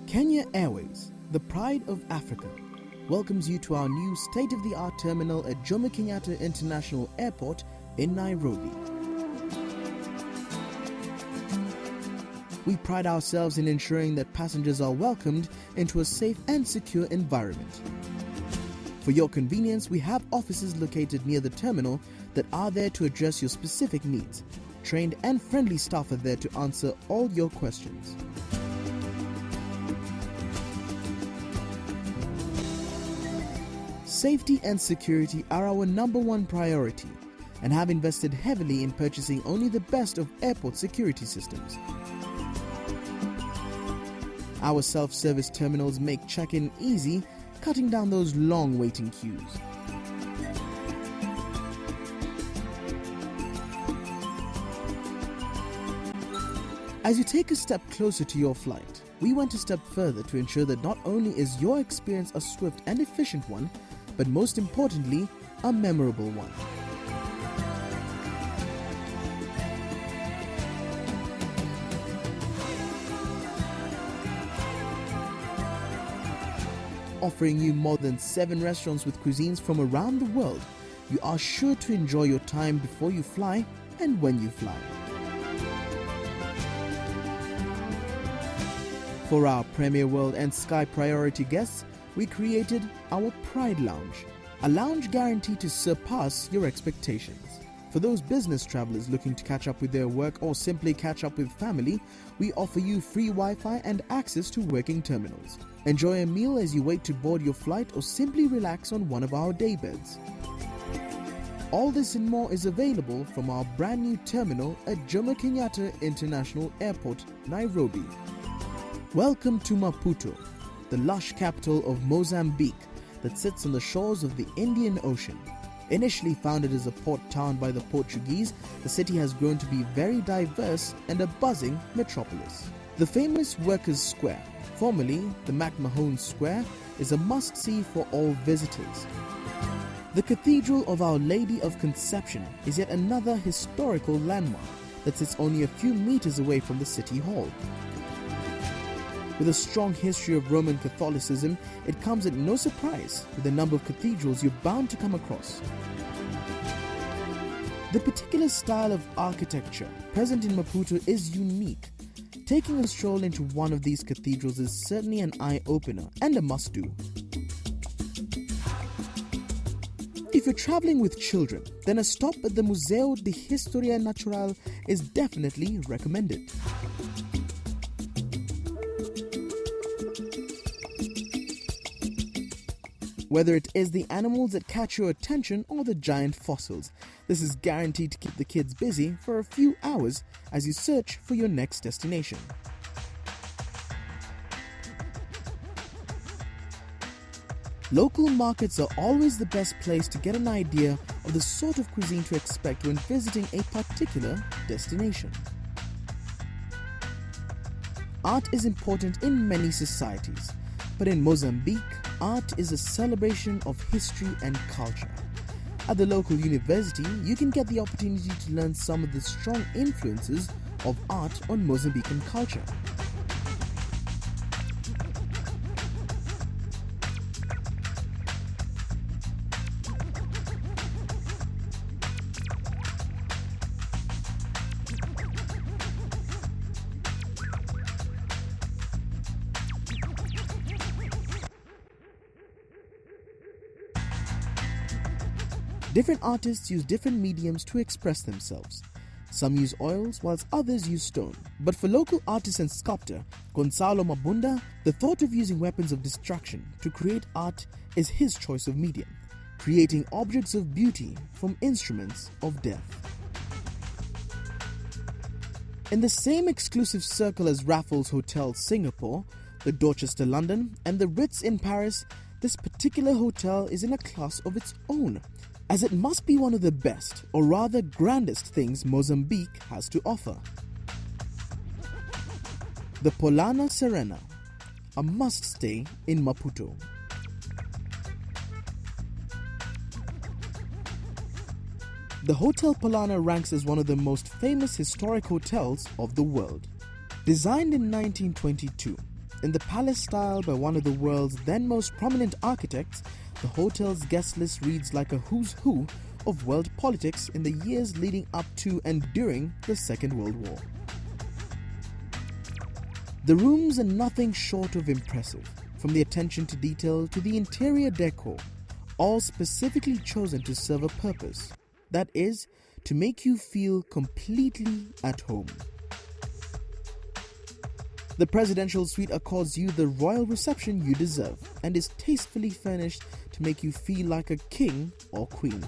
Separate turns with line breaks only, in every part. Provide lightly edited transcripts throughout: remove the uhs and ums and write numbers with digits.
Kenya Airways, the pride of Africa, welcomes you to our new state-of-the-art terminal at Jomo Kenyatta International Airport in Nairobi. We pride ourselves in ensuring that passengers are welcomed into a safe and secure environment. For your convenience, we have offices located near the terminal that are there to address your specific needs. Trained and friendly staff are there to answer all your questions. Safety and security are our #1 priority and have invested heavily in purchasing only the best of airport security systems. Our self-service terminals make check-in easy, cutting down those long waiting queues. As you take a step closer to your flight, we went a step further to ensure that not only is your experience a swift and efficient one, but most importantly, a memorable one. Offering you more than 7 restaurants with cuisines from around the world, you are sure to enjoy your time before you fly and when you fly. For our Premier World and Sky Priority guests, we created our Pride Lounge, a lounge guaranteed to surpass your expectations. For those business travelers looking to catch up with their work or simply catch up with family, we offer you free Wi-Fi and access to working terminals. Enjoy a meal as you wait to board your flight or simply relax on one of our day beds. All this and more is available from our brand new terminal at Jomo Kenyatta International Airport, Nairobi. Welcome to Maputo, the lush capital of Mozambique that sits on the shores of the Indian Ocean. Initially founded as a port town by the Portuguese, the city has grown to be very diverse and a buzzing metropolis. The famous Workers' Square, formerly the McMahon Square, is a must-see for all visitors. The Cathedral of Our Lady of Conception is yet another historical landmark that sits only a few meters away from the City Hall. With a strong history of Roman Catholicism, it comes at no surprise with the number of cathedrals you're bound to come across. The particular style of architecture present in Maputo is unique. Taking a stroll into one of these cathedrals is certainly an eye-opener and a must-do. If you're traveling with children, then a stop at the Museo de Historia Natural is definitely recommended. Whether it is the animals that catch your attention or the giant fossils, this is guaranteed to keep the kids busy for a few hours as you search for your next destination. Local markets are always the best place to get an idea of the sort of cuisine to expect when visiting a particular destination. Art is important in many societies, but in Mozambique, art is a celebration of history and culture. At the local university, you can get the opportunity to learn some of the strong influences of art on Mozambican culture. Different artists use different mediums to express themselves. Some use oils whilst others use stone. But for local artist and sculptor Gonzalo Mabunda, the thought of using weapons of destruction to create art is his choice of medium, creating objects of beauty from instruments of death. In the same exclusive circle as Raffles Hotel Singapore, the Dorchester London, and the Ritz in Paris, this particular hotel is in a class of its own, as it must be one of the best, or rather grandest things Mozambique has to offer. The Polana Serena, a must-stay in Maputo. The Hotel Polana ranks as one of the most famous historic hotels of the world. Designed in 1922, In the palace style by one of the world's then most prominent architects, the hotel's guest list reads like a who's who of world politics in the years leading up to and during the Second World War. The rooms are nothing short of impressive, from the attention to detail to the interior decor, all specifically chosen to serve a purpose, that is, to make you feel completely at home. The presidential suite accords you the royal reception you deserve and is tastefully furnished to make you feel like a king or queen.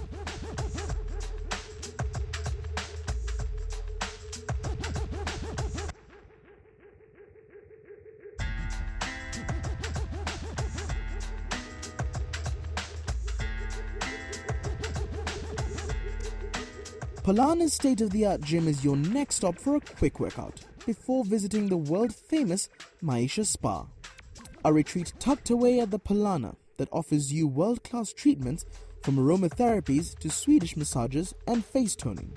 Polana's state-of-the-art gym is your next stop for a quick workout before visiting the world-famous Maisha Spa, a retreat tucked away at the Polana that offers you world-class treatments from aromatherapies to Swedish massages and face toning.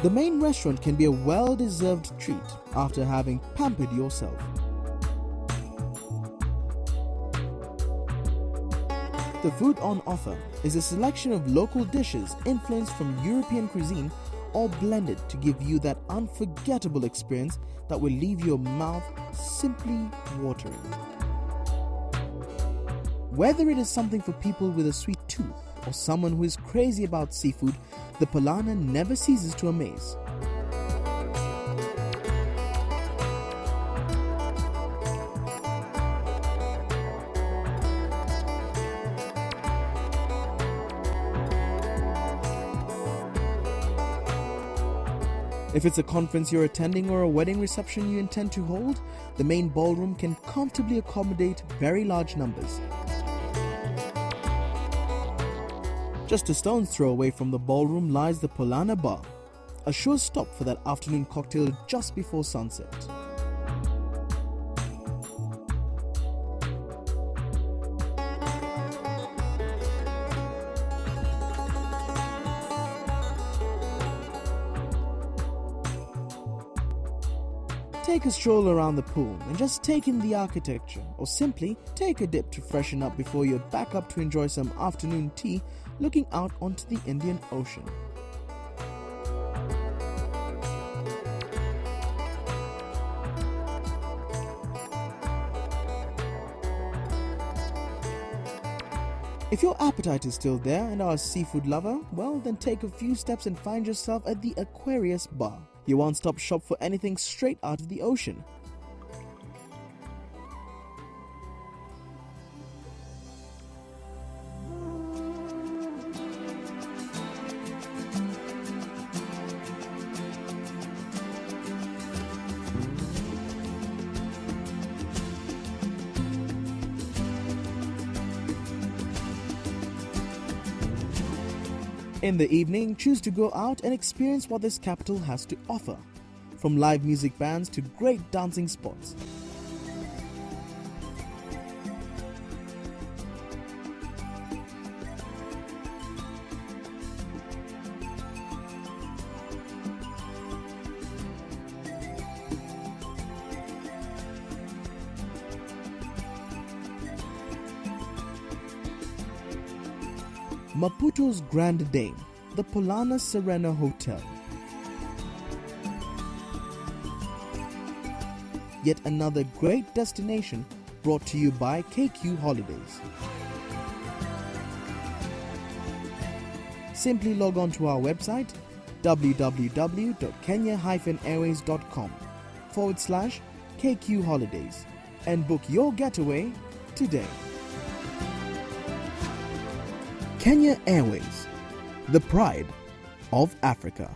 The main restaurant can be a well-deserved treat after having pampered yourself. The food on offer is a selection of local dishes influenced from European cuisine or blended to give you that unforgettable experience that will leave your mouth simply watering. Whether it is something for people with a sweet tooth or someone who is crazy about seafood, the Polana never ceases to amaze. If it's a conference you're attending or a wedding reception you intend to hold, the main ballroom can comfortably accommodate very large numbers. Just a stone's throw away from the ballroom lies the Polana Bar, a sure stop for that afternoon cocktail just before sunset. Take a stroll around the pool and just take in the architecture, or simply take a dip to freshen up before you're back up to enjoy some afternoon tea looking out onto the Indian Ocean. If your appetite is still there and are a seafood lover, well then take a few steps and find yourself at the Aquarius Bar, your one-stop shop for anything straight out of the ocean. In the evening, choose to go out and experience what this capital has to offer, from live music bands to great dancing spots. Maputo's Grand Dame, the Polana Serena Hotel. Yet another great destination brought to you by KQ Holidays. Simply log on to our website www.kenya-airways.com/KQ Holidays and book your getaway today. Kenya Airways, the pride of Africa.